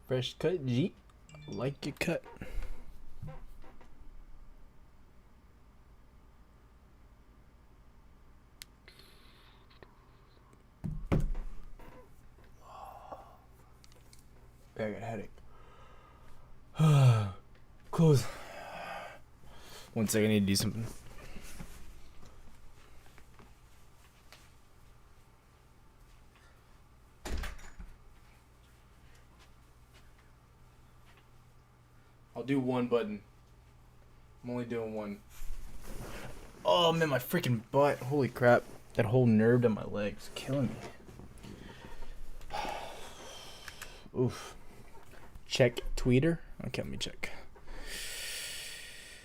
Fresh cut, G. Like your cut. I got a headache. Close. 1 second, I need to do something. I'll do one button. I'm only doing one. Oh man, my freaking butt. Holy crap. That whole nerve in my leg's killing me. Oof. Check Twitter. Okay, let me check.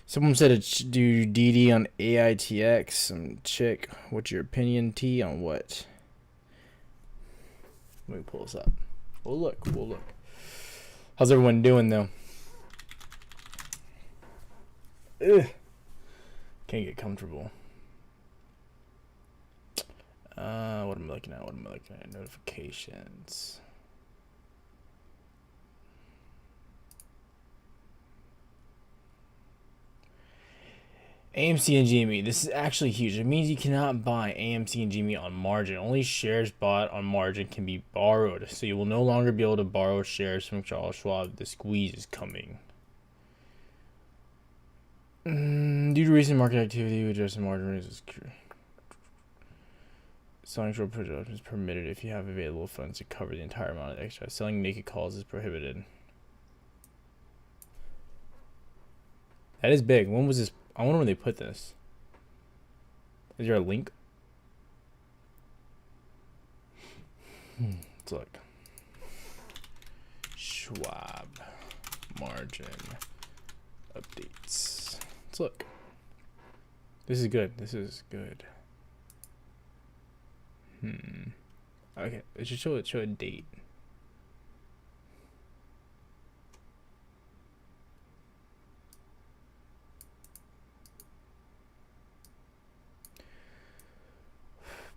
Someone said to do DD on AITX. Check. What's your opinion? T on what? Let me pull this up. We'll look. How's everyone doing though? Ugh. Can't get comfortable. What am I looking at? Notifications. AMC and GME. This is actually huge. It means you cannot buy AMC and GME on margin. Only shares bought on margin can be borrowed. So you will no longer be able to borrow shares from Charles Schwab. The squeeze is coming. Due to recent market activity, adjusted margin rates is selling short put options is permitted if you have available funds to cover the entire amount of exercise. Selling naked calls is prohibited. That is big. When was this? I wonder when they put this. Is there a link? Let's look. Schwab margin updates. Let's look. This is good. Okay, it should show a date.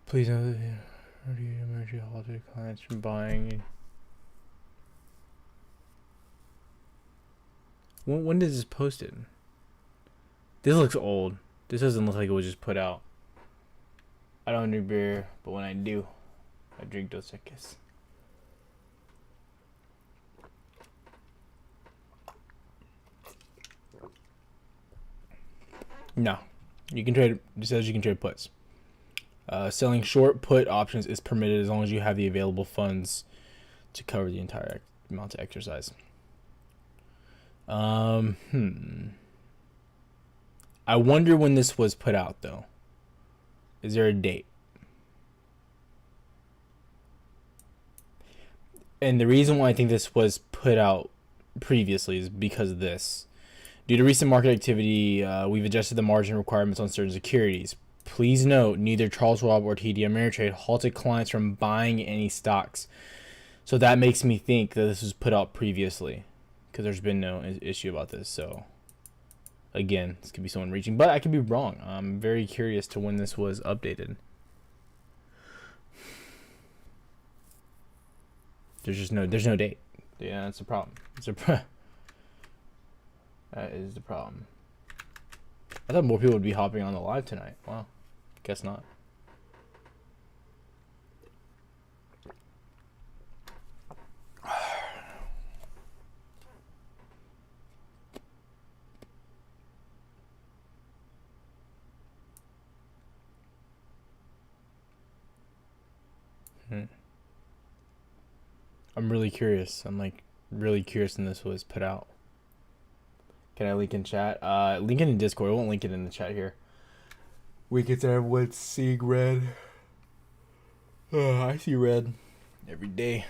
Please know that emergency holiday clients from buying. When does this posted? This looks old. This doesn't look like it was just put out. I don't drink beer, but when I do, I drink Dos Equis. No, you can trade. It says you can trade puts. Selling short put options is permitted as long as you have the available funds to cover the entire amount to exercise. I wonder when this was put out, though. Is there a date? And the reason why I think this was put out previously is because of this. Due to recent market activity, we've adjusted the margin requirements on certain securities. Please note, neither Charles Schwab or TD Ameritrade halted clients from buying any stocks. So that makes me think that this was put out previously, because there's been no issue about this. So again, this could be someone reaching, but I could be wrong. I'm very curious to when this was updated. There's no date. Yeah, that's the problem. That is the problem. I thought more people would be hopping on the live tonight. Wow, guess not. I'm really curious. I'm like really curious when this was put out. Can I link in chat? Link it in Discord. I won't link it in the chat here. We get there. Everyone's seeing red. I see red every day.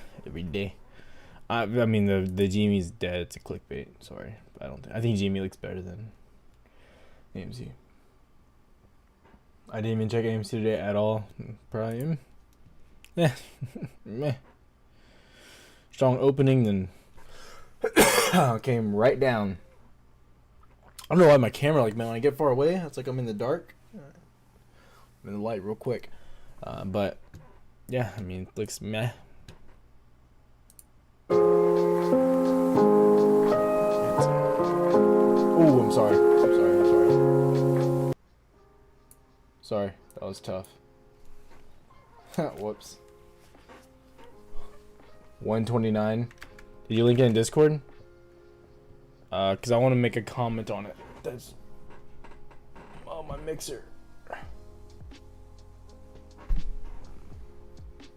I mean the GME's dead. It's a clickbait. Sorry, I think GME looks better than AMC. I didn't even check AMC today at all. Probably. Meh. Strong opening, then came right down. I don't know why my camera, like, man, when I get far away, it's like I'm in the dark. I'm in the light real quick. But, yeah, I mean, it looks meh. sorry. I'm sorry. I'm sorry. Sorry, that was tough. Whoops. 129. Did you link it in Discord? Cause I want to make a comment on it. That's my mixer.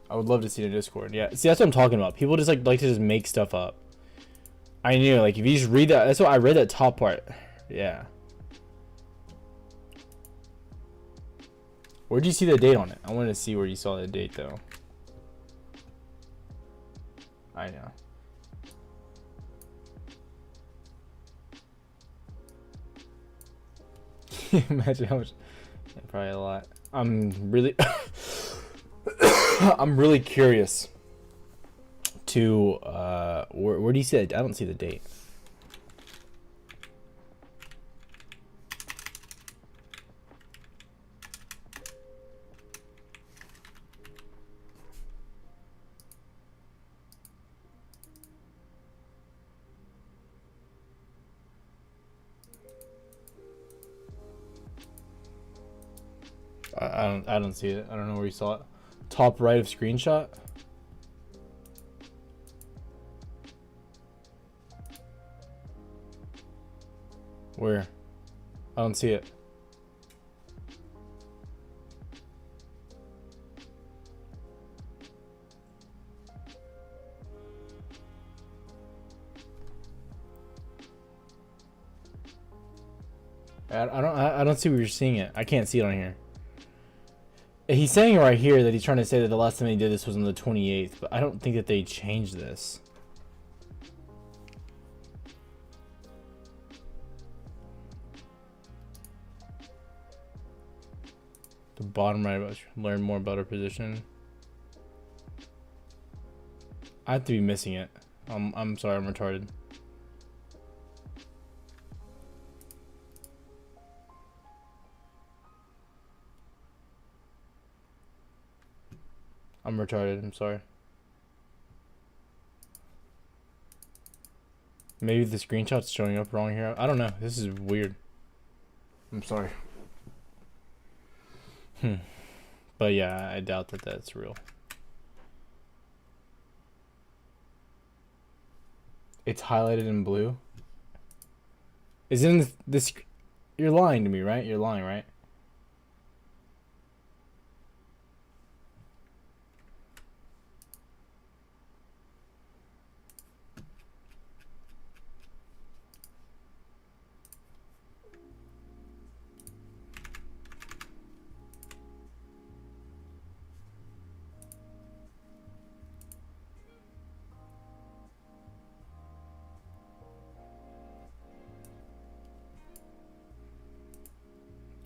I would love to see the Discord. Yeah, see, that's what I'm talking about. People just like to just make stuff up. I knew, like, if you just read that, that's what I read, that top part. Yeah. Where'd you see the date on it? I wanted to see where you saw the date, though. I know. Imagine how much. Yeah, probably a lot. I'm really I'm really curious to where do you see it? I don't see the date. I don't see it. I don't know where you saw it. Top right of screenshot. Where? I don't see it. I don't see where you're seeing it. I can't see it on here. He's saying right here that he's trying to say that the last time they did this was on the 28th, but I don't think that they changed this. The bottom right about learn more about our position. I have to be missing it. I'm sorry, I'm retarded. I'm retarded, I'm sorry. Maybe the screenshot's showing up wrong here. I don't know. This is weird. I'm sorry. But yeah, I doubt that that's real. It's highlighted in blue. Is it in this? You're lying to me, right? You're lying, right?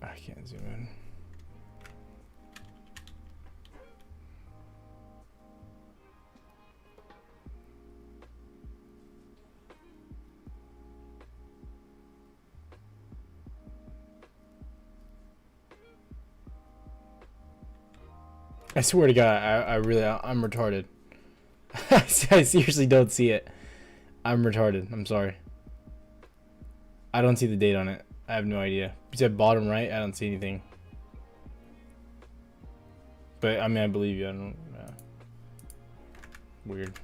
I can't zoom in. I swear to God, I'm retarded. I seriously don't see it. I'm retarded. I'm sorry. I don't see the date on it. I have no idea. You said bottom right? I don't see anything. But, I mean, I believe you. I don't... Weird.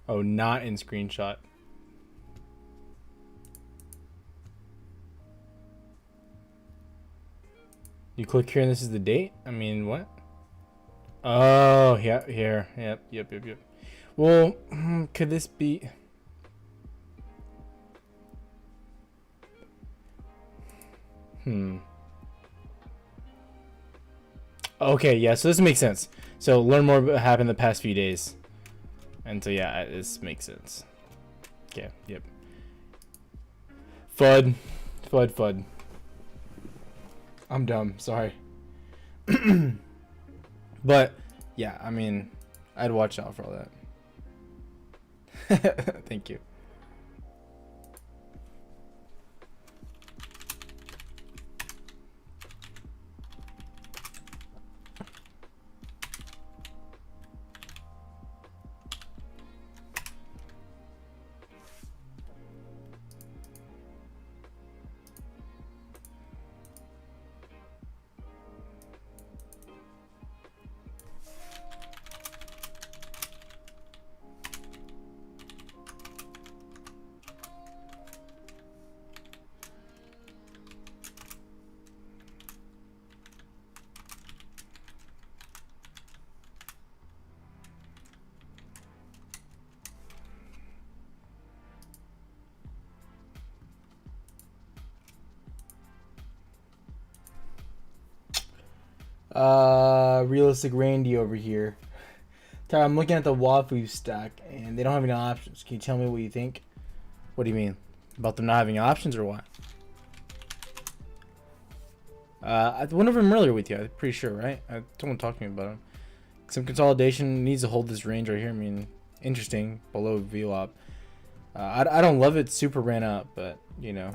Oh, not in screenshot. You click here and this is the date? I mean, what? Oh, yeah, here. Yep. Well, could this be... Okay, yeah, so this makes sense. So learn more about what happened the past few days. And so, yeah, this makes sense. Okay, yep. FUD. I'm dumb, sorry. But, yeah, I mean, I'd watch out for all that. Thank you. Realistic Randy over here. Tyler, I'm looking at the Wafu stack, and they don't have any options. Can you tell me what you think? What do you mean? About them not having options or what? I went over them earlier with you. I'm pretty sure, right? Someone talked to me about them. Some consolidation needs to hold this range right here. I mean, interesting below VWAP. I don't love it. Super ran up, but you know,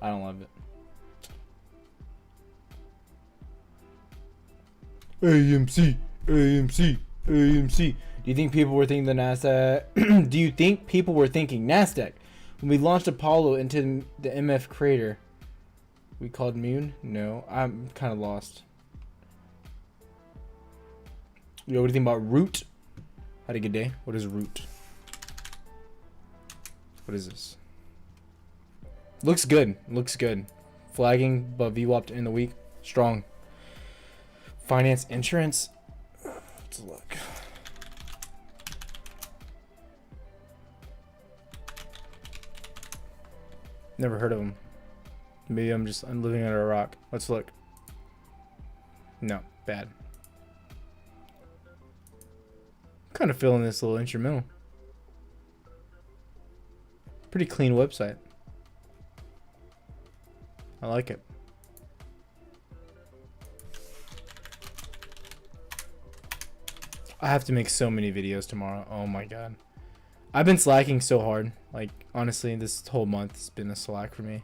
I don't love it. AMC, AMC, AMC. Do you think people were thinking the Nasdaq? Do you think people were thinking Nasdaq when we launched Apollo into the MF crater? We called Mune? No, I'm kind of lost. Yo, what do you think about Root? Had a good day. What is Root? What is this? Looks good. Looks good. Flagging, but VWAP in the week. Strong. Finance, insurance. Let's look. Never heard of them. Maybe I'm living under a rock. Let's look. No, bad. Kind of feeling this little instrumental. Pretty clean website. I like it. I have to make so many videos tomorrow. Oh my god. I've been slacking so hard. Like, honestly, this whole month has been a slack for me.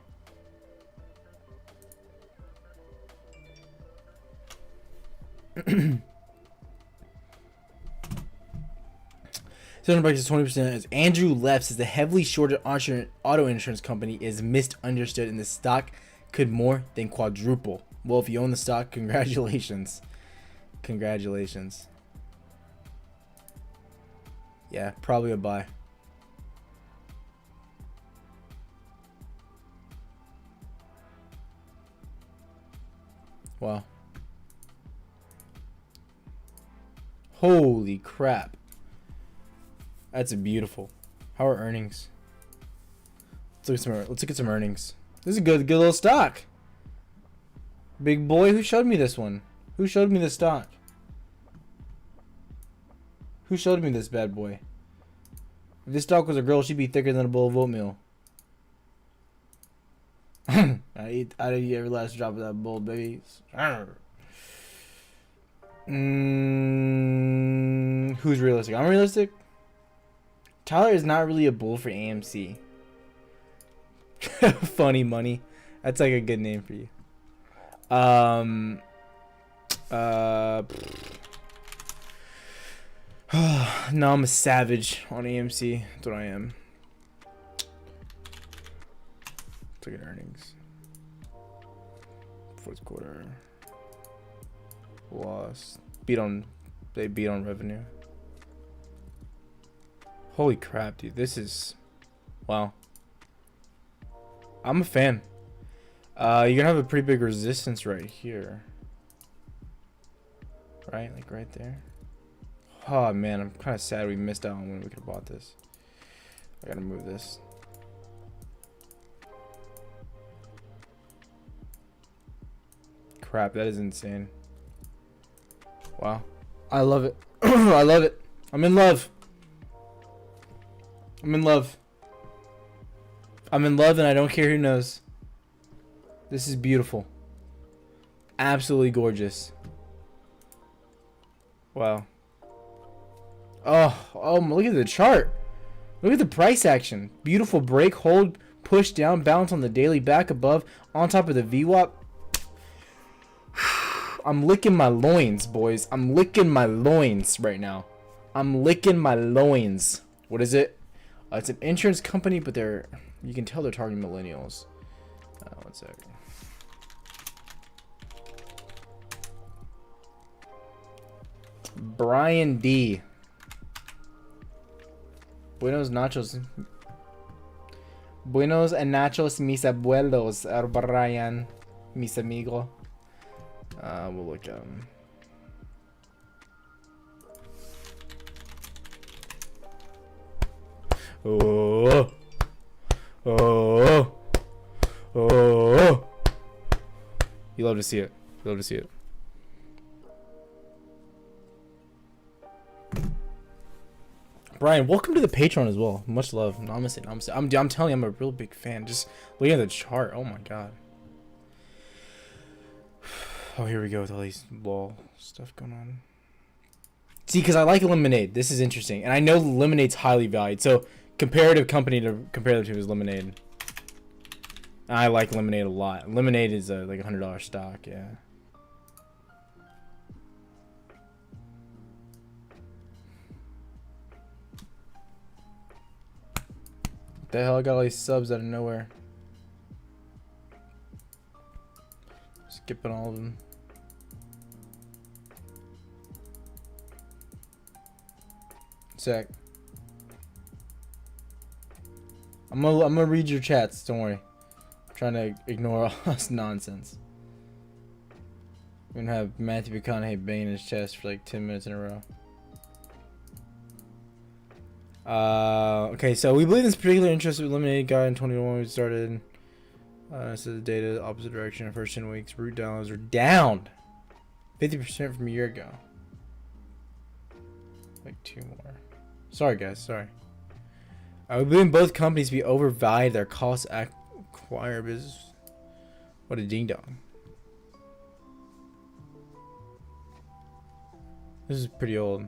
$700 is 20%. As Andrew Leff says, the heavily shorted auto insurance company is misunderstood and the stock could more than quadruple. Well, if you own the stock, congratulations. Congratulations. Yeah, probably a buy. Wow. Holy crap. That's beautiful. How are earnings? Let's look at some earnings. This is a good little stock. Big boy, who showed me this one? Who showed me this stock? Who showed me this bad boy? If this stock was a girl, she'd be thicker than a bowl of oatmeal. I'd eat every last drop of that bowl, baby. Who's realistic? I'm realistic. Tyler is not really a bull for AMC. Funny money. That's like a good name for you. No, I'm a savage on AMC. That's what I am. Let's look at earnings. Fourth quarter. Loss. They beat on revenue. Holy crap, dude. This is... Wow. I'm a fan. You're gonna have a pretty big resistance right here. Right? Like right there. Oh, man. I'm kind of sad we missed out on when we could have bought this. I gotta move this. Crap, that is insane. Wow. I love it. I love it. I'm in love. I'm in love. I'm in love and I don't care who knows. This is beautiful. Absolutely gorgeous. Wow. Oh, look at the chart. Look at the price action. Beautiful break, hold, push down, bounce on the daily, back above, on top of the VWAP. I'm licking my loins, boys. I'm licking my loins right now. I'm licking my loins. What is it? It's an insurance company, but you can tell they're targeting millennials. One sec. Brian D. Buenos nachos. Buenos and nachos, mis abuelos. Brian, mis amigos. We'll look at them. Oh. Oh. Oh. You love to see it. Love to see it. Brian, welcome to the Patreon as well. Much love. Namaste. Namaste. I'm telling you, I'm a real big fan. Just look at the chart. Oh my god. Oh, here we go with all these law stuff going on. See, because I like Lemonade. This is interesting. And I know Lemonade's highly valued. So, comparative company to compare them to is Lemonade. I like Lemonade a lot. Lemonade is like $100 stock, yeah. What the hell? I got all these subs out of nowhere. Skipping all of them. Sec. I'm gonna read your chats. Don't worry. I'm trying to ignore all this nonsense. We're gonna have Matthew McConaughey banging his chest for like 10 minutes in a row. Okay, so we believe this particular interest with Lemonade got in 2021 we started. So the data opposite direction in the first 10 weeks. Root downloads are down 50% from a year ago. Like 2 more. Sorry guys, sorry. We believe both companies be overvalued their cost acquire business. What a ding dong. This is pretty old.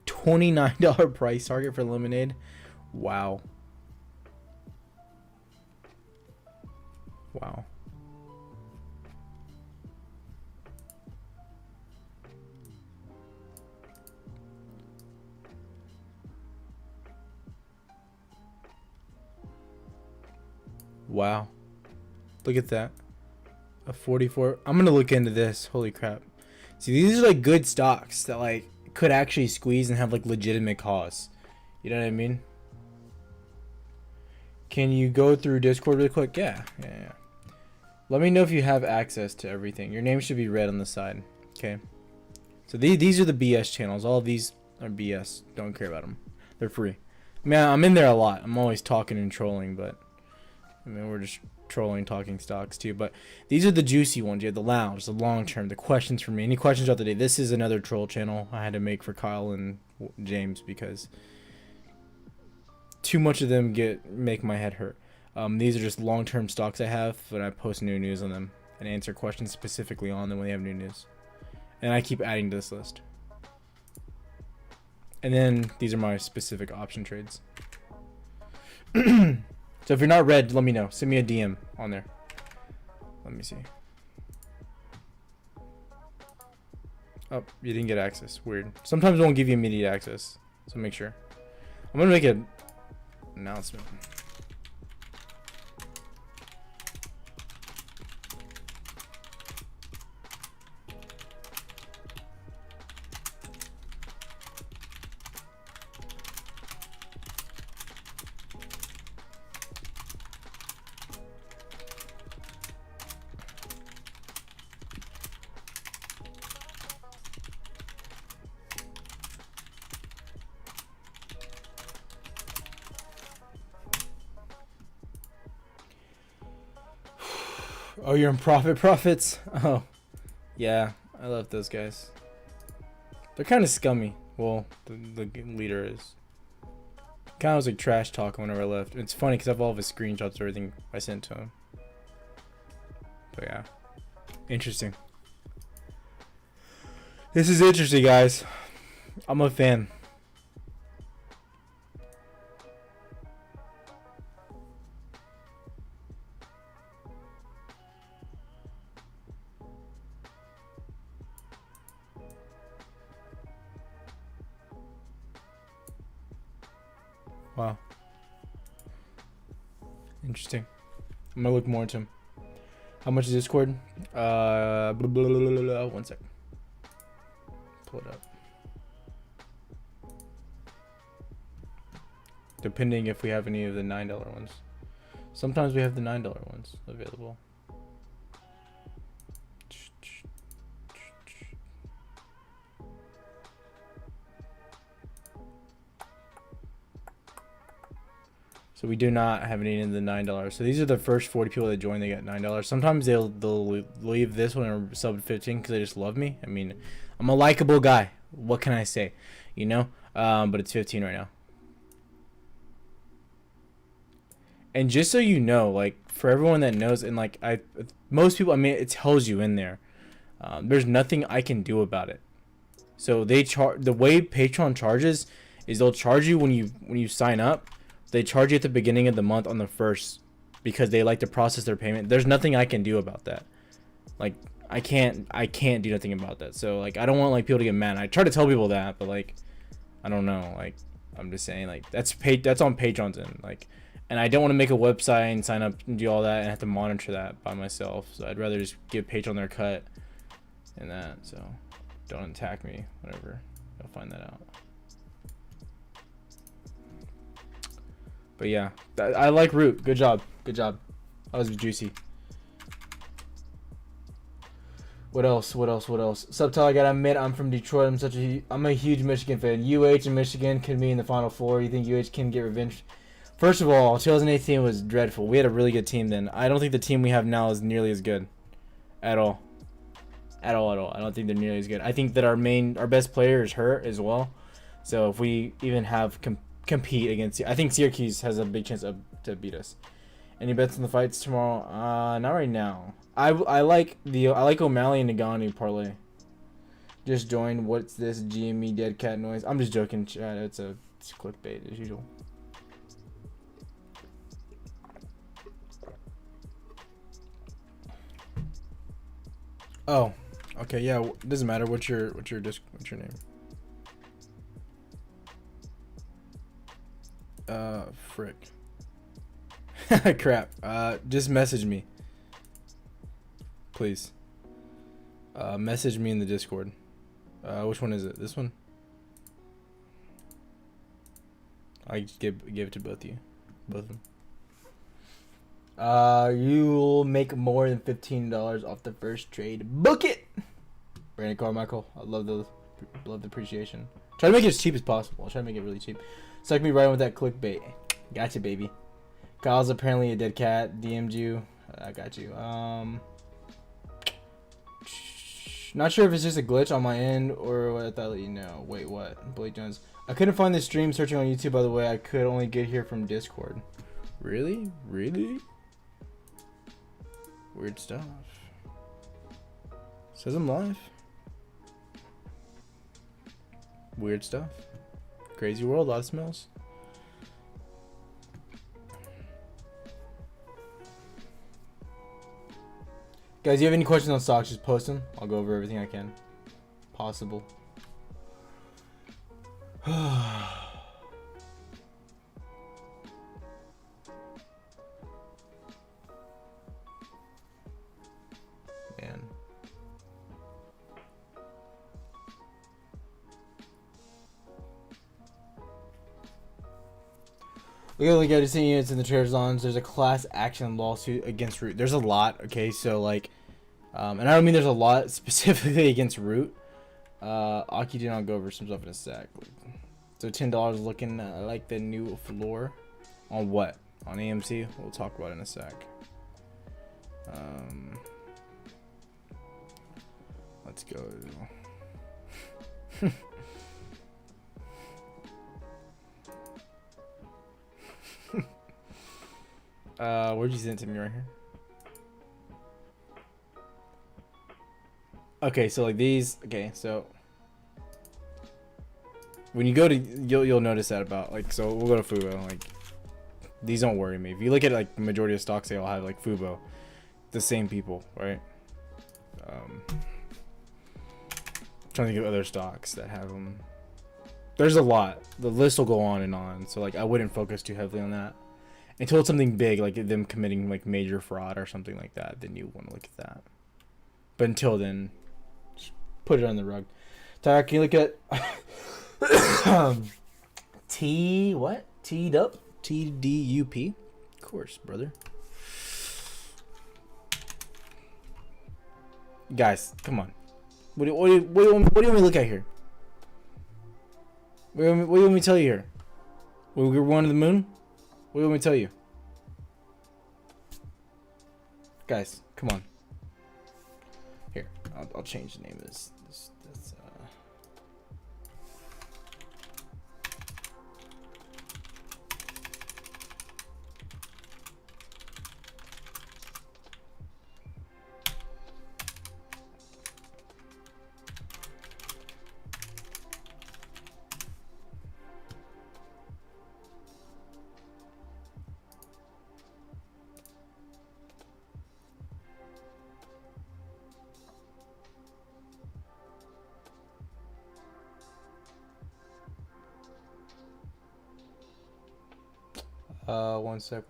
$29 price target for Lemonade. Wow. Wow. Wow. Look at that. A 44. I'm gonna look into this. Holy crap. See, these are like good stocks that like could actually squeeze and have like legitimate cause. You know what I mean? Can you go through Discord really quick? Yeah. Let me know if you have access to everything. Your name should be red on the side. Okay. So these are the BS channels. All of these are BS. Don't care about them. They're free. I mean, I'm in there a lot. I'm always talking and trolling, but I mean, we're just trolling, talking stocks too. But these are the juicy ones. You have the lounge, the long term, the questions for me. Any questions throughout the day? This is another troll channel I had to make for Kyle and James because too much of them make my head hurt. These are just long-term stocks I have, but I post new news on them and answer questions specifically on them when they have new news. And I keep adding to this list. And then these are my specific option trades. So if you're not red, let me know. Send me a DM on there. Let me see. Oh, you didn't get access. Weird. Sometimes it won't give you immediate access. So make sure. I'm going to make an announcement. Oh, you're in profits? Oh, yeah. I love those guys. They're kind of scummy. Well, the leader is. Kind of was like trash talk whenever I left. It's funny because I have all of his screenshots of everything I sent to him. But yeah. Interesting. This is interesting, guys. I'm a fan. Wow. Interesting. I'm gonna look more into him. How much is Discord? One sec. Pull it up. Depending if we have any of the $9 ones. Sometimes we have the $9 ones available. So we do not have any in the $9. So these are the first 40 people that join. They get $9. Sometimes they'll leave this one or sub 15 because they just love me. I mean, I'm a likable guy. What can I say? You know. But it's 15 right now. And just so you know, like for everyone that knows, and like most people, I mean, it tells you in there. There's nothing I can do about it. So they charge, the way Patreon charges is they'll charge you when you sign up. They charge you at the beginning of the month on the 1st because they like to process their payment. There's nothing I can do about that. Like I can't do nothing about that. So like I don't want like people to get mad. I try to tell people that, but like I don't know. Like I'm just saying like that's on Patreon's end. Like, and I don't want to make a website and sign up and do all that and have to monitor that by myself. So I'd rather just give Patreon their cut and that. So don't attack me. Whatever. I'll find that out. But yeah, I like Root. Good job. Good job. That was juicy. What else? What else? What else? Subtitle, I gotta admit, I'm from Detroit. I'm a huge Michigan fan. UH and Michigan can be in the Final Four. You think UH can get revenge? First of all, 2018 was dreadful. We had a really good team then. I don't think the team we have now is nearly as good. At all. At all. I don't think they're nearly as good. I think that our best player is hurt as well. So if we even have compete against, I think Syracuse has a big chance to beat us. Any bets on the fights tomorrow? Not right now. I like O'Malley and Nagano parlay. Just joined. What's this GME dead cat noise? I'm just joking, Chad. It's clickbait as usual. Oh, okay, yeah. It doesn't matter. What's your name? Frick. Crap. Just message me, please. Message me in the Discord. Which one is it? This one? I just give it to both of you. Both of them. You'll make more than $15 off the first trade. Book it! Brandon Carmichael. I love the appreciation. Try to make it as cheap as possible. I'll try to make it really cheap. Suck me right in with that clickbait. Gotcha, baby. Kyle's apparently a dead cat. DM'd you. I got you. Not sure if it's just a glitch on my end or what. I thought I'd let you know. Wait, what? Blake Jones. I couldn't find the stream searching on YouTube, by the way. I could only get here from Discord. Really? Weird stuff. Says I'm live. Weird stuff. Crazy world, a lot of smells. Guys, you have any questions on stocks, just post them. I'll go over everything I can. Possible. Man. Look at the units in the trader zones. There's a class action lawsuit against Root. There's a lot. Okay, so like, and I don't mean there's a lot specifically against Root. Aki did not go over some stuff in a sec. So $10 looking like the new floor on what? On AMC? We'll talk about it in a sec. Let's go. Where'd you send it to me? Right here. Okay, so like these. Okay, so when you go to, you'll notice that about like, so we'll go to Fubo. Like these don't worry me. If you look at like the majority of stocks, they all have like Fubo, the same people, right? Trying to think of other stocks that have them. There's a lot. The list will go on and on. So like I wouldn't focus too heavily on that. Until it's something big, like them committing like major fraud or something like that, then you want to look at that. But until then, just put it on the rug. Tyler, can you look at T-Dup? TDUP? Of course, brother. Guys, come on. What do you want me to look at here? What do you want me to tell you here? We're going to the moon? What do you want me to tell you? Guys, come on. Here, I'll change the name of this. One sec.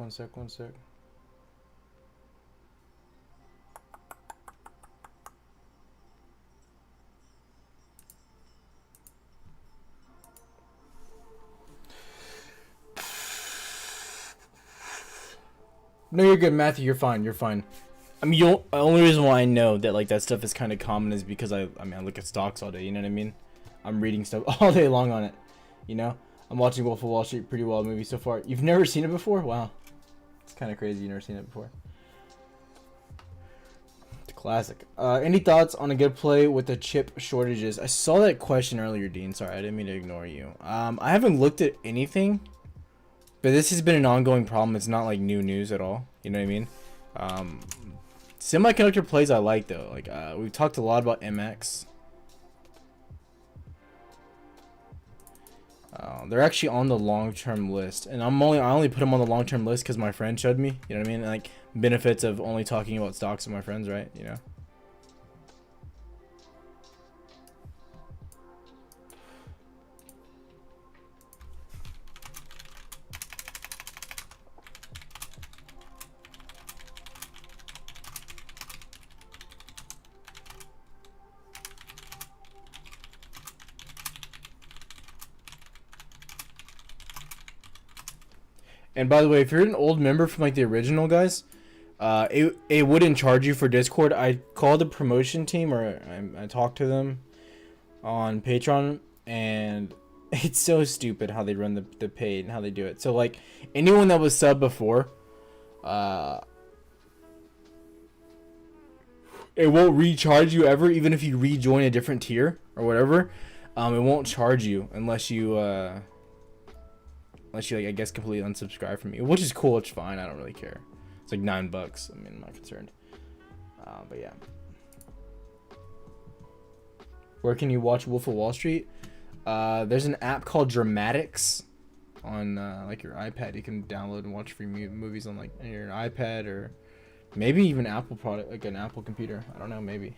No, you're good, Matthew. You're fine. I mean, the only reason why I know that like that stuff is kind of common is because I look at stocks all day. You know what I mean? I'm reading stuff all day long on it. You know? I'm watching Wolf of Wall Street, pretty wild movie so far. You've never seen it before? Wow. It's kind of crazy you've never seen it before. It's a classic. Any thoughts on a good play with the chip shortages? I saw that question earlier, Dean. Sorry, I didn't mean to ignore you. I haven't looked at anything, but this has been an ongoing problem. It's not like new news at all. You know what I mean? Semiconductor plays I like, though. Like, we've talked a lot about MX. They're actually on the long-term list, and I only put them on the long-term list because my friend showed me. You know what I mean? Like, benefits of only talking about stocks with my friends, right? You know. And by the way, if you're an old member from like the original guys, it wouldn't charge you for Discord. I called the promotion team, or I talked to them on Patreon, and it's so stupid how they run the paid and how they do it. So like anyone that was sub before, it won't recharge you ever, even if you rejoin a different tier or whatever. It won't charge you unless you like, I guess, completely unsubscribe from me, which is cool. It's fine. I don't really care. It's like $9. I mean, I'm not concerned. But yeah. Where can you watch Wolf of Wall Street? There's an app called Dramatics on like your iPad. You can download and watch free movies on like your iPad, or maybe even Apple product, like an Apple computer. I don't know, maybe.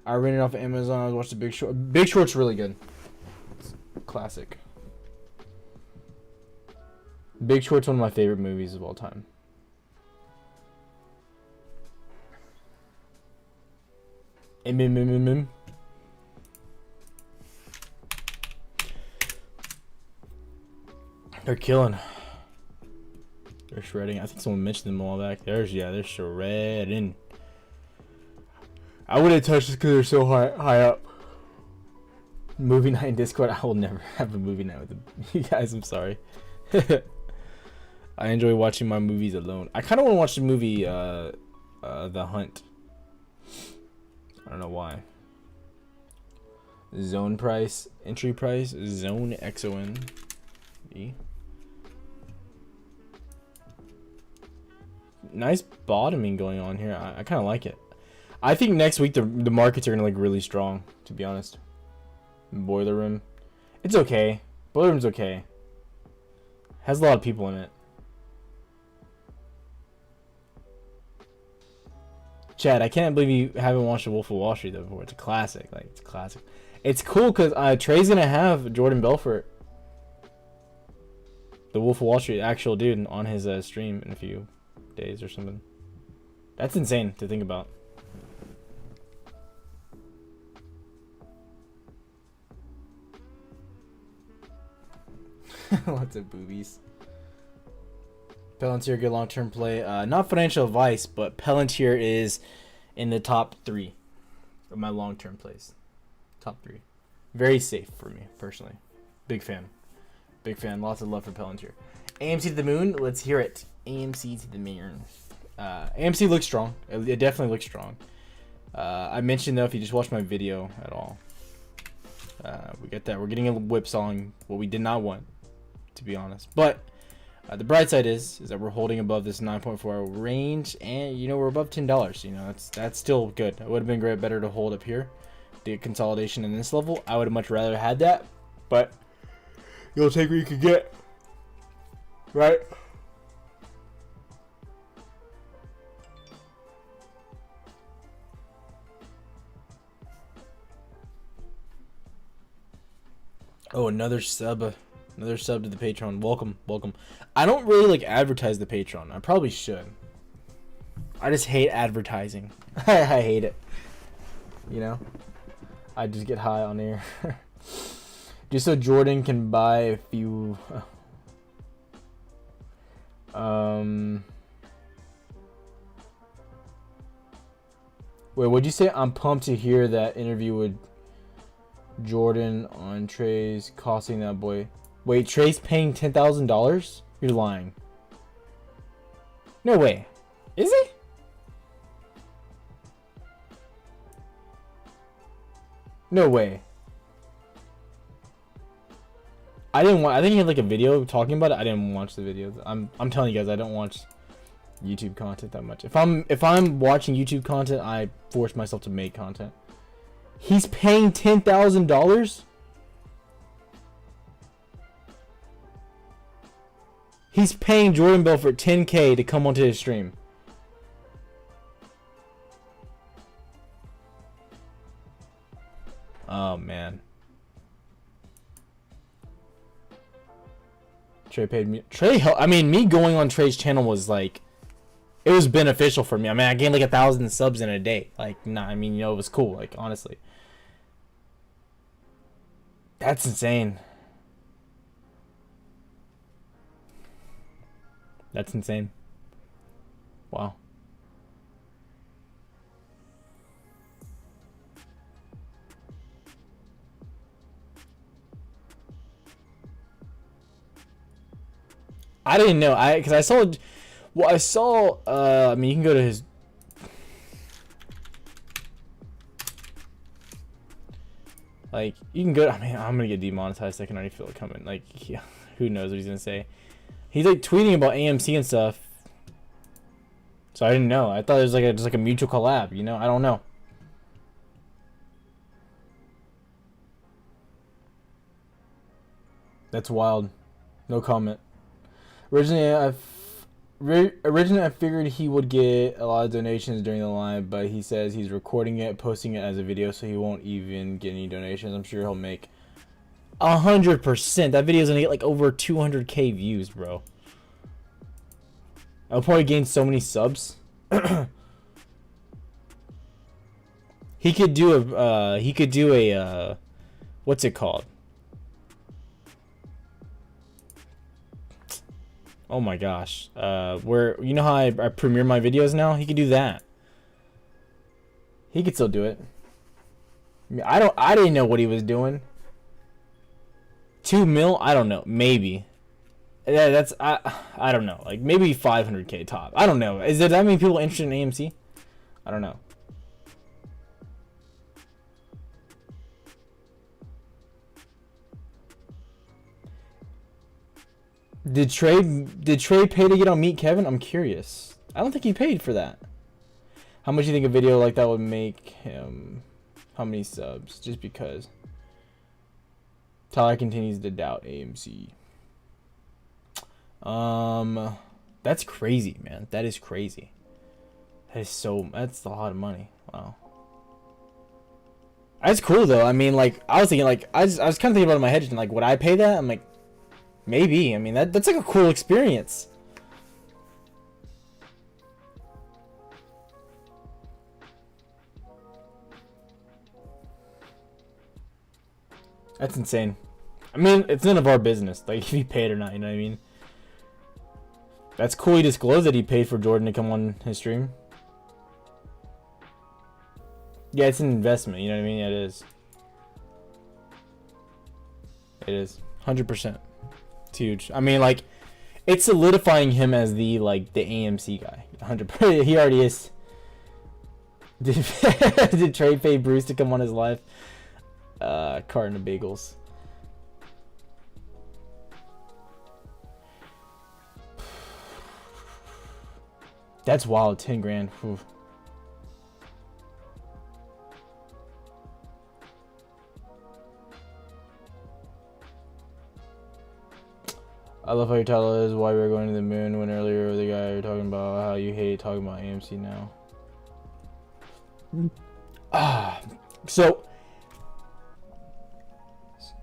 I rented it off of Amazon. I watched The Big Short. Big Short's really good. It's classic. Big Short's one of my favorite movies of all time. They're killing. They're shredding. I think someone mentioned them all back. They're shredding. I wouldn't touch this because they're so high up. Movie night in Discord. I will never have a movie night with them. You guys, I'm sorry. I enjoy watching my movies alone. I kind of want to watch the movie The Hunt. I don't know why. Zone price, entry price, Zone XON. Nice bottoming going on here. I kind of like it. I think next week the markets are gonna look really strong, to be honest. Boiler Room, it's okay. Boiler Room's okay. Has a lot of people in it. Chad, I can't believe you haven't watched The Wolf of Wall Street though before. It's a classic. Like, it's a classic. It's cool because Trey's gonna have Jordan Belfort, The Wolf of Wall Street, actual dude, on his stream in a few days or something. That's insane to think about. Lots of boobies. Palantir, good long-term play. Not financial advice, but Palantir is in the top 3 of my long-term plays. Top 3. Very safe for me, personally. Big fan. Big fan. Lots of love for Palantir. AMC to the moon. Let's hear it. AMC to the moon. AMC looks strong. It definitely looks strong. I mentioned though, if you just watch my video at all, we get that we're getting a whipsawing, what we did not want, to be honest. But the bright side is that we're holding above this 9.4 hour range, and you know we're above $10. You know that's still good. It would have been better to hold up here, the consolidation in this level. I would have much rather had that, but you'll take what you could get, right? Oh, another sub to the Patreon. Welcome. I don't really like advertise the Patreon. I probably should. I just hate advertising. I hate it. You know, I just get high on air. Just so Jordan can buy a few. Wait, what'd you say? I'm pumped to hear that interview with Jordan on Trey's costing that boy. Wait, Trey's paying $10,000? You're lying. No way. Is he? No way. I think he had like a video talking about it. I didn't watch the video. I'm telling you guys, I don't watch YouTube content that much. If I'm watching YouTube content, I force myself to make content. He's paying $10,000? He's paying Jordan Belfort $10K to come onto his stream. Oh man. Trey paid me. I mean, me going on Trey's channel was like, it was beneficial for me. I mean, I gained like 1,000 subs in a day. Like, nah, I mean, you know, it was cool. Like, honestly. That's insane. That's insane. Wow. I didn't know. Because I saw. Well, I saw. I mean, you can go to his. Like, you can go. I mean, I'm gonna get demonetized. I can already feel it coming. Like, yeah, who knows what he's gonna say? He's like tweeting about AMC and stuff. So I didn't know. I thought it was like just like a mutual collab. You know, I don't know. That's wild. No comment. Originally, I figured he would get a lot of donations during the live, but he says he's recording it, posting it as a video, so he won't even get any donations. I'm sure he'll make 100%. That video's gonna get like over 200K views, bro. I'll probably gain so many subs. He could do a what's it called? Oh my gosh. Where, you know how I premiere my videos now? He could do that. He could still do it. I mean, I didn't know what he was doing. 2 mil? I don't know. Maybe. Yeah, I don't know. Like maybe 500K top. I don't know. Is there that many people interested in AMC? I don't know. Did Trey pay to get on Meet Kevin? I'm curious. I don't think he paid for that. How much do you think a video like that would make him? How many subs? Just because. Tyler continues to doubt AMC. That's crazy, man. That is crazy. That's a lot of money. Wow. That's cool though. I mean, like, I was thinking, like, I was kind of thinking about it in my head, like, would I pay that? I'm like, maybe. I mean, that's like a cool experience. That's insane. I mean, it's none of our business, like, if he paid or not, you know what I mean? That's cool he disclosed that he paid for Jordan to come on his stream. Yeah, it's an investment, you know what I mean? Yeah, it is. It is. 100%. It's huge. I mean, like, It's solidifying him as the AMC guy. 100%. He already is. Did Trey pay Bruce to come on his live? Carton of bagels. That's wild. 10 grand. Whew. I love how your title is why we're going to the moon when earlier the guy you're talking about how you hate talking about AMC now. So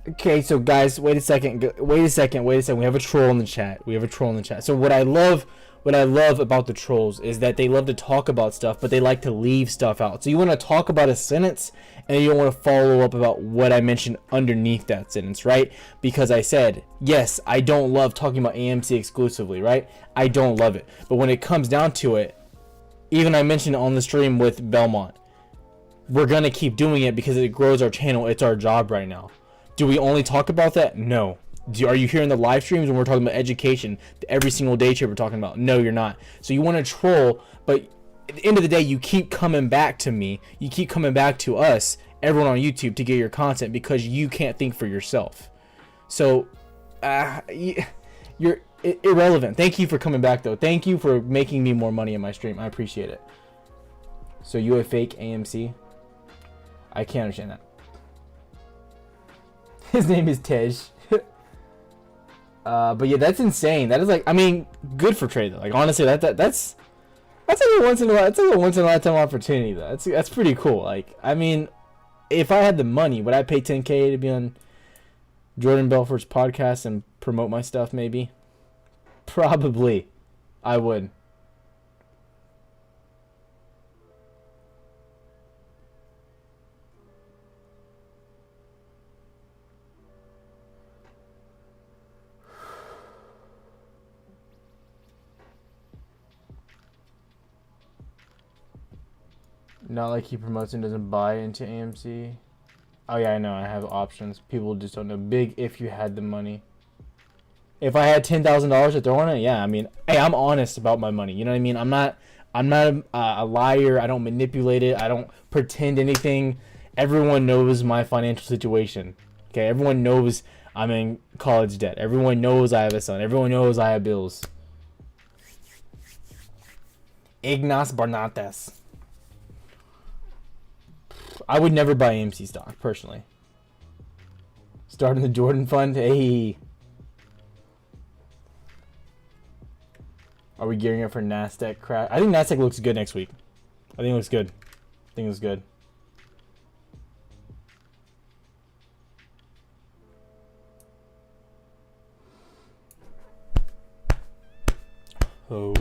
okay, so guys, wait a second. We have a troll in the chat. So what I love about the trolls is that they love to talk about stuff, but they like to leave stuff out. So you want to talk about a sentence and you don't want to follow up about what I mentioned underneath that sentence, right? Because I said, yes, I don't love talking about AMC exclusively, right? I don't love it. But when it comes down to it, even I mentioned on the stream with Belmont, we're going to keep doing it because it grows our channel. It's our job right now. Do we only talk about that? No. Are you hearing the live streams when we're talking about education? Every single day we're talking about? No, you're not. So you want to troll, but at the end of the day, you keep coming back to me. You keep coming back to us, everyone on YouTube, to get your content because you can't think for yourself. So you're irrelevant. Thank you for coming back, though. Thank you for making me more money in my stream. I appreciate it. So you a fake AMC? I can't understand that. His name is Tej. But yeah, that's insane. That is like, I mean, good for Trey though. Like honestly, that's like a once in a lifetime opportunity though. That's pretty cool. Like, I mean, if I had the money, would I pay 10K to be on Jordan Belfort's podcast and promote my stuff? Maybe, probably, I would. Not like he promotes and doesn't buy into AMC. Oh yeah, I know. I have options. People just don't know. Big if you had the money. If I had $10,000 to throw on it, yeah. I mean, hey, I'm honest about my money. You know what I mean? I'm not a liar. I don't manipulate it. I don't pretend anything. Everyone knows my financial situation. Okay, everyone knows I'm in college debt. Everyone knows I have a son. Everyone knows I have bills. Ignas Barnates. I would never buy AMC stock, personally. Starting the Jordan Fund? Hey. Are we gearing up for Nasdaq crash? I think Nasdaq looks good next week. I think it looks good. Oh.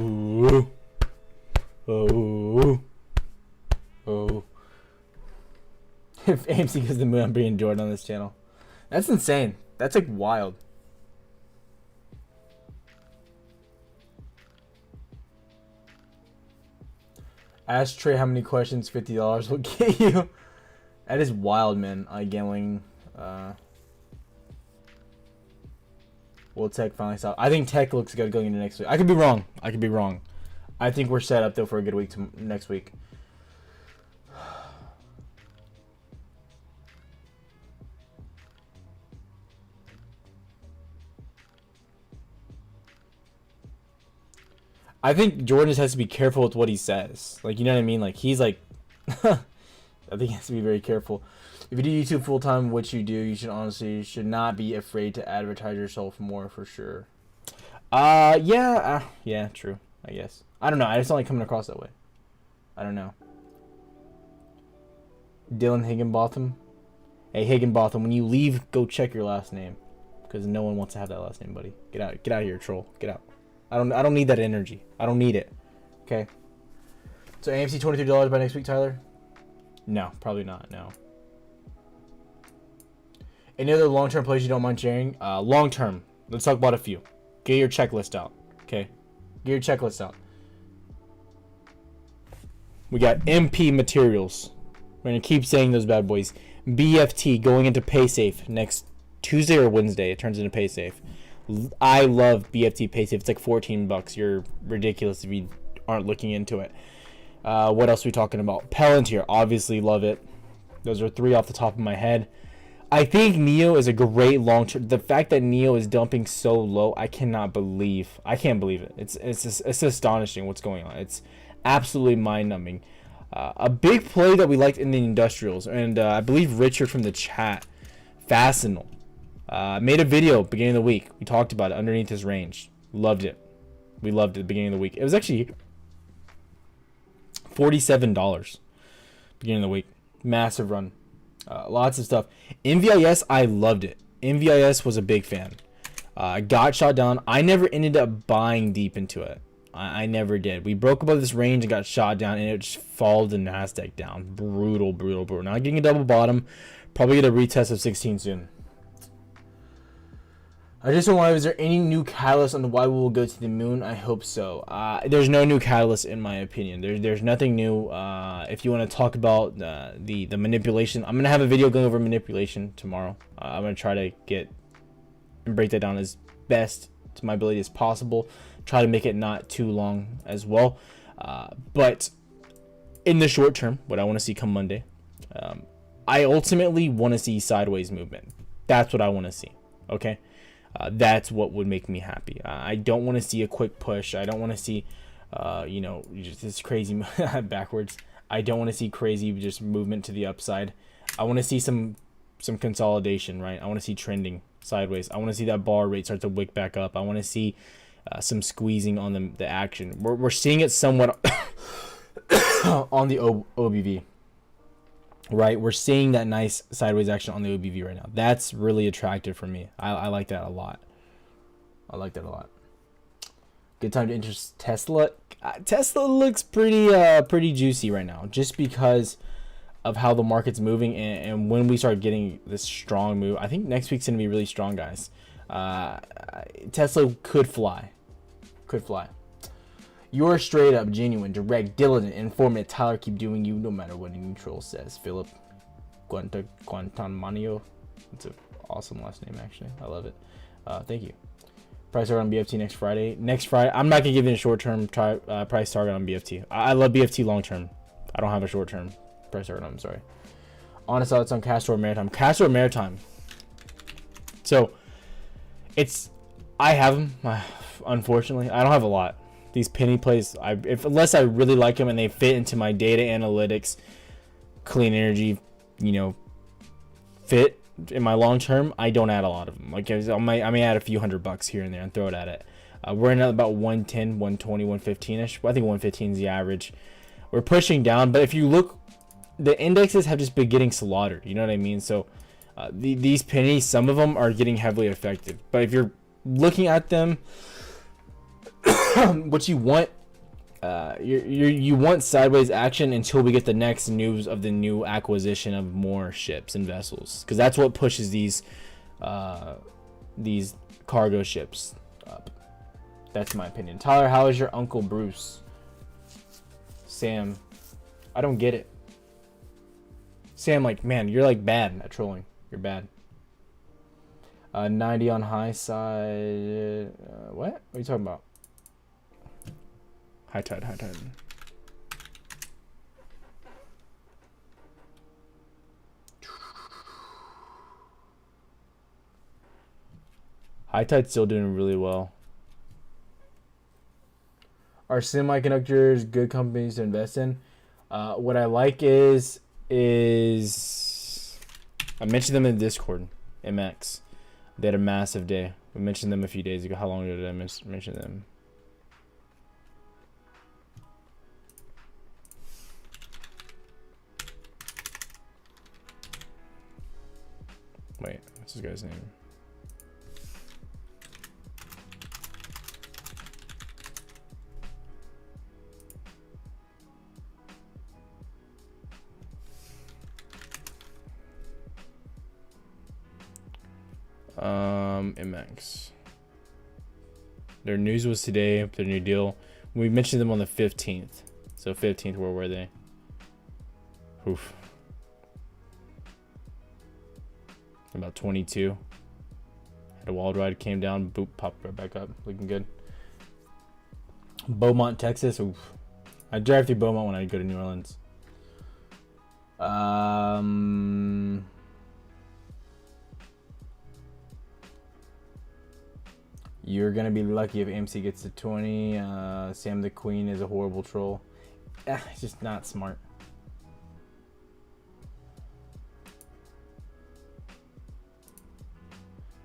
If AMC goes to the moon, I'm bringing Jordan on this channel. That's insane. That's like wild. Ask Trey how many questions $50 will get you. That is wild, man. Gambling. Will tech finally stop? I think tech looks good going into next week. I could be wrong. I think we're set up though for a good week next week. I think Jordan just has to be careful with what he says. Like, you know what I mean? Like, he's like... I think he has to be very careful. If you do YouTube full-time, which you do, you should not be afraid to advertise yourself more, for sure. Yeah, true, I guess. I don't know. I just don't like coming across that way. I don't know. Dylan Higginbotham. Hey, Higginbotham, when you leave, go check your last name. Because no one wants to have that last name, buddy. Get out of here, troll. Get out. I don't need that energy. I don't need it. Okay. So AMC $23 by next week, Tyler? No, probably not. No. Any other long-term plays you don't mind sharing? Long-term. Let's talk about a few. Get your checklist out. Okay. Get your checklist out. We got MP Materials. We're going to keep saying those bad boys. BFT going into PaySafe next Tuesday or Wednesday. It turns into PaySafe. I love BFT Pace. If it's like 14 bucks, you're ridiculous if you aren't looking into it. What else are we talking about? Palantir, obviously love it. Those are 3 off the top of my head. I think NEO is a great long-term. The fact that NEO is dumping so low, I can't believe it. It's astonishing what's going on. It's absolutely mind-numbing. A big play that we liked in the industrials, and I believe Richard from the chat, Fastenal, made a video beginning of the week. We talked about it underneath his range. Loved it. We loved it at the beginning of the week. It was actually $47 beginning of the week. Massive run. Lots of stuff. NVIS, I loved it. NVIS was a big fan. Got shot down. I never ended up buying deep into it. I never did. We broke above this range and got shot down, and it just followed the Nasdaq down. Brutal. Not getting a double bottom. Probably get a retest of 16 soon. I just don't know, is there any new catalyst on why we will go to the moon? I hope so. There's no new catalyst in my opinion. There's nothing new. If you want to talk about the manipulation, I'm going to have a video going over manipulation tomorrow. I'm going to try to get and break that down as best to my ability as possible. Try to make it not too long as well. But in the short term, what I want to see come Monday, I ultimately want to see sideways movement. That's what I want to see. Okay. That's what would make me happy. I don't want to see a quick push. I don't want to see, just this crazy backwards. I don't want to see crazy just movement to the upside. I want to see some consolidation, right? I want to see trending sideways. I want to see that bar rate start to wick back up. I want to see some squeezing on the action. We're seeing it somewhat on the OBV. Right, we're seeing that nice sideways action on the OBV right now. That's really attractive for me. I like that a lot. Good time to enter Tesla. Tesla looks pretty juicy right now, just because of how the market's moving and when we start getting this strong move. I think next week's gonna be really strong, guys. Tesla could fly. You're straight up, genuine, direct, diligent, informative. Tyler, keep doing you no matter what any troll says. Philip Guantanamano. It's an awesome last name, actually. I love it. Thank you. Price target on BFT next Friday. I'm not going to give you a short-term price target on BFT. I love BFT long-term. I don't have a short-term price target on. I'm sorry. Honest thoughts on Castor Maritime. So, I have them. Unfortunately, I don't have a lot. These penny plays, unless I really like them and they fit into my data analytics, clean energy, fit in my long term, I don't add a lot of them. Like I may add a few $100 here and there and throw it at it. We're in at about 110, 120, 115ish. I think 115 is the average. We're pushing down, but if you look, the indexes have just been getting slaughtered. You know what I mean? So these pennies, some of them are getting heavily affected. But if you're looking at them, what you want, you want sideways action until we get the next news of the new acquisition of more ships and vessels, because that's what pushes these cargo ships up. That's my opinion. Tyler, how is your uncle Bruce? Sam, I don't get it. Sam, man, you're bad at trolling. You're bad. 90 on high side. What are you talking about? High tide. High tide's still doing really well. Are semiconductors good companies to invest in? What I like is I mentioned them in Discord, MX. They had a massive day. We mentioned them a few days ago. How long ago did I mention them? Wait, what's this guy's name? MX. Their news was today, their new deal. We mentioned them on the 15th. So 15th, where were they? Oof. About 22. Had a wild ride, came down, boop, popped right back up, looking good. Beaumont, Texas. Oof. I drive through Beaumont when I go to New Orleans. You're gonna be lucky if AMC gets to 20. Sam the Queen is a horrible troll. It's just not smart.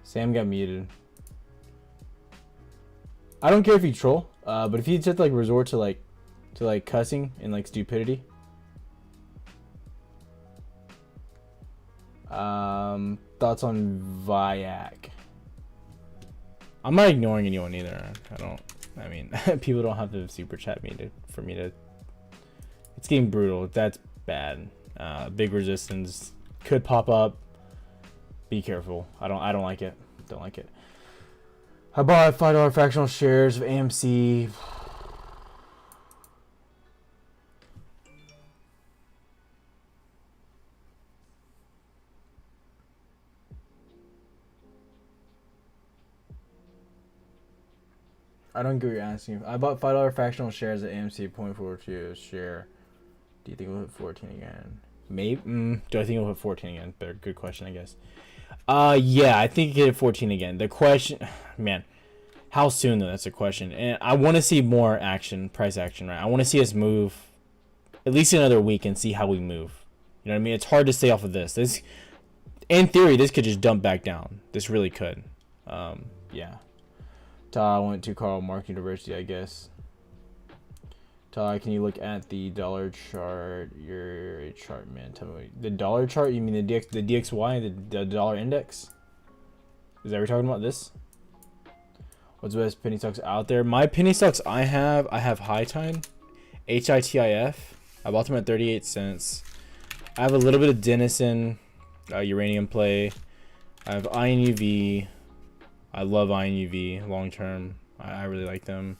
Sam got muted. I don't care if you troll, but if you just like resort to like cussing and like stupidity. Thoughts on Viac? I'm not ignoring anyone either. I mean, people don't have to super chat me for me to. It's getting brutal. That's bad. Big resistance could pop up. Be careful. I don't like it. Don't like it. I bought $5 fractional shares of AMC. I don't get what you're asking. I bought $5 fractional shares at AMC 0.42 a share. Do you think we'll hit 14 again? Maybe. Do I think we'll hit 14 again? Better, good question, I guess. Yeah, I think it hit 14 again. The question, man, how soon though? That's the question. And I want to see more action, price action, right? I want to see us move at least another week and see how we move. You know what I mean? It's hard to stay off of this. This, in theory, this could just dump back down. This really could. Yeah. I went to Karl Marx University, I guess. Ty, can you look at the dollar chart? You're a chart man. Tell me the dollar chart. You mean the DXY, the dollar index? Is that what you're talking about? This? What's the best penny stocks out there? My penny stocks I have High Time, HITIF. I bought them at 38 cents. I have a little bit of Denison, uranium play. I have INUV. I love INUV long term. I really like them.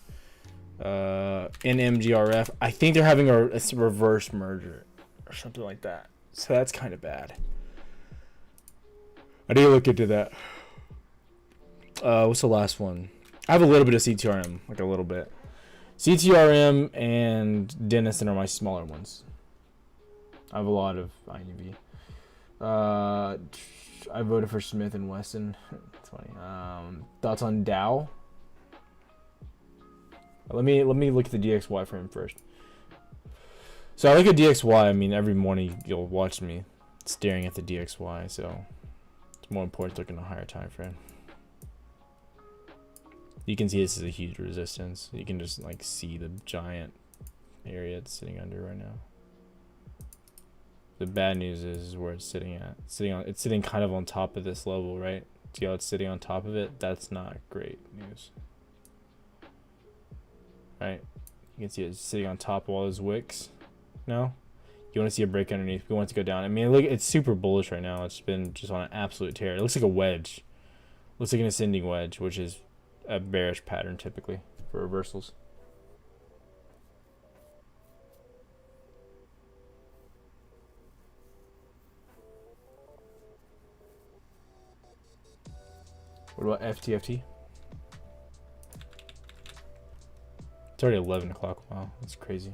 NMGRF. I think they're having a reverse merger or something like that. So that's kind of bad. I need to look into that. What's the last one? I have a little bit of CTRM, like a little bit. CTRM and Denison are my smaller ones. I have a lot of INUV. I voted for Smith and Wesson. It's funny. Thoughts on Dow? Let me look at the DXY frame first. So I look at DXY. I mean, every morning you'll watch me staring at the DXY. So it's more important to look in a higher time frame. You can see this is a huge resistance. You can just like see the giant area it's sitting under right now. The bad news is where it's sitting at. It's sitting kind of on top of this level, right? See how it's sitting on top of it? That's not great news. Right? You can see it's sitting on top of all those wicks. No? You want to see a break underneath. We want it to go down. I mean, look, it's super bullish right now. It's been just on an absolute tear. It looks like a wedge. Looks like an ascending wedge, which is a bearish pattern typically for reversals. What about FTFT? It's already 11 o'clock. Wow, that's crazy.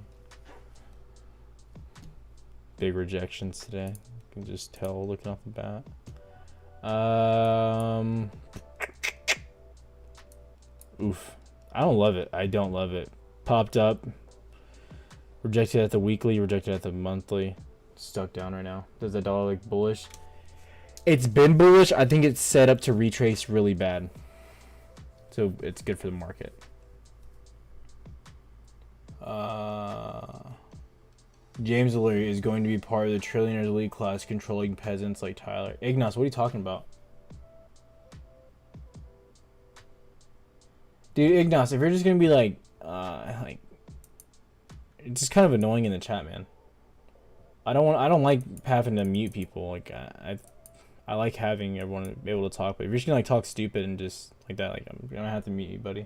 Big rejections today. You can just tell looking off the bat. Oof. I don't love it. I don't love it. Popped up. Rejected at the weekly. Rejected at the monthly. Stuck down right now. Does the dollar look bullish? It's been bullish. I think it's set up to retrace really bad. So it's good for the market. James O'Leary is going to be part of the trillionaires elite class controlling peasants like Tyler. Ignace, what are you talking about? Dude, Ignace, if you're just going to be like, it's just kind of annoying in the chat, man. I don't like having to mute people. Like, I like having everyone be able to talk, but if you're just gonna like talk stupid and just like that, like I'm gonna have to mute you, buddy.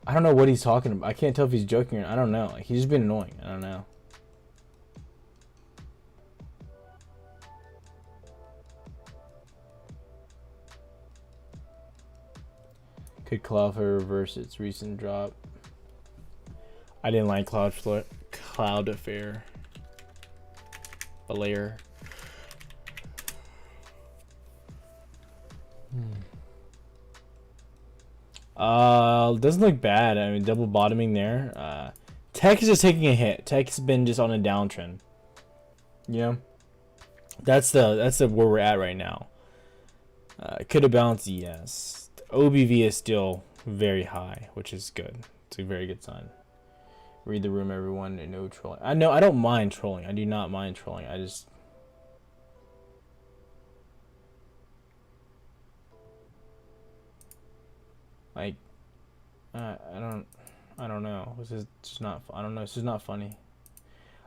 I don't know what he's talking about. I can't tell if he's joking or I don't know. Like, he's just been annoying. I don't know. Could Cloudflare reverse its recent drop? I didn't like Cloudflare. Layer. Doesn't look bad. I mean, double bottoming there. Tech is just taking a hit. Tech's been just on a downtrend. You know, that's the where we're at right now. Could have bounced, yes. The OBV is still very high, which is good. It's a very good sign. Read the room, everyone. No trolling. I know I don't mind trolling. I do not mind trolling. I just like I don't know. This is just not. I don't know. This is not funny.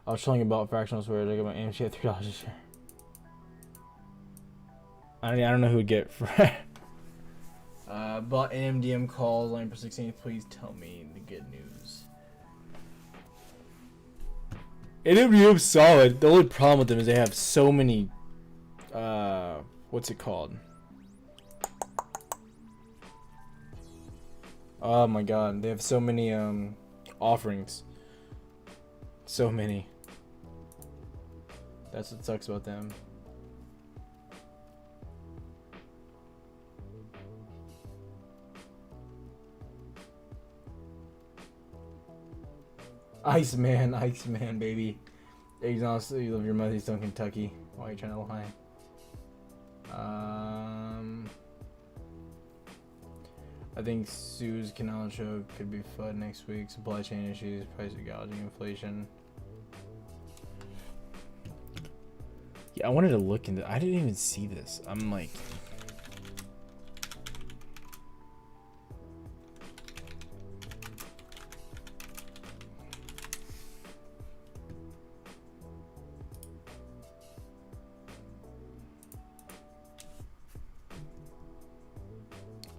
I was trolling about fractionals where I got my AMC at $3 a share. I don't know who would get for. Bought NMDM calls line for 16th. Please tell me the good news. NMDM's solid. The only problem with them is they have so many. What's it called? Oh my god, they have so many offerings. So many. That's what sucks about them. Iceman, baby. Exhausted, you love your mother, he's still in Kentucky. Why are you trying to lie? I think Sue's Canal Show could be FUD next week. Supply chain issues, price gouging, inflation. Yeah, I wanted to look into. I didn't even see this. I'm like.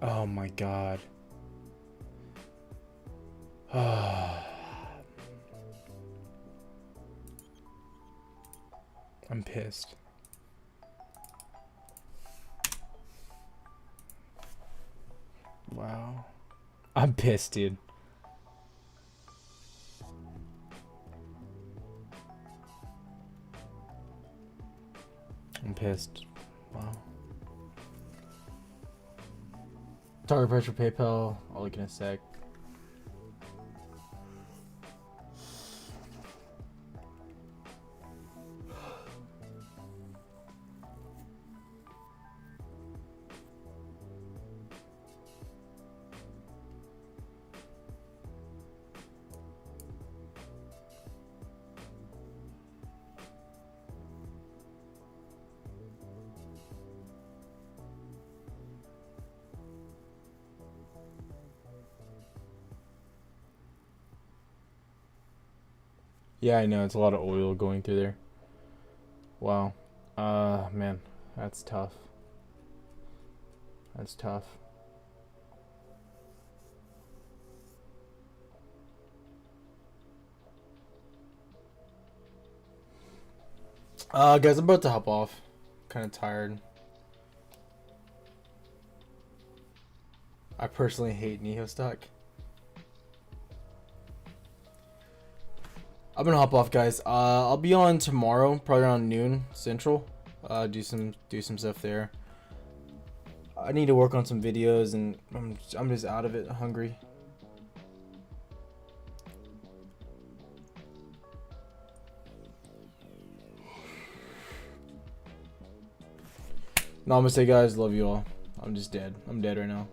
Oh my god. I'm pissed. Wow. I'm pissed, dude. I'm pissed. Wow. Target price for PayPal. I'll look in a sec. Yeah, I know. It's a lot of oil going through there. Wow. Man. That's tough. That's tough. Guys, I'm about to hop off. Kind of tired. I personally hate Neo stock. I'm gonna hop off, guys. I'll be on tomorrow, probably around noon Central. Do some stuff there. I need to work on some videos, and I'm just out of it, hungry. Namaste, guys. Love you all. I'm just dead. I'm dead right now.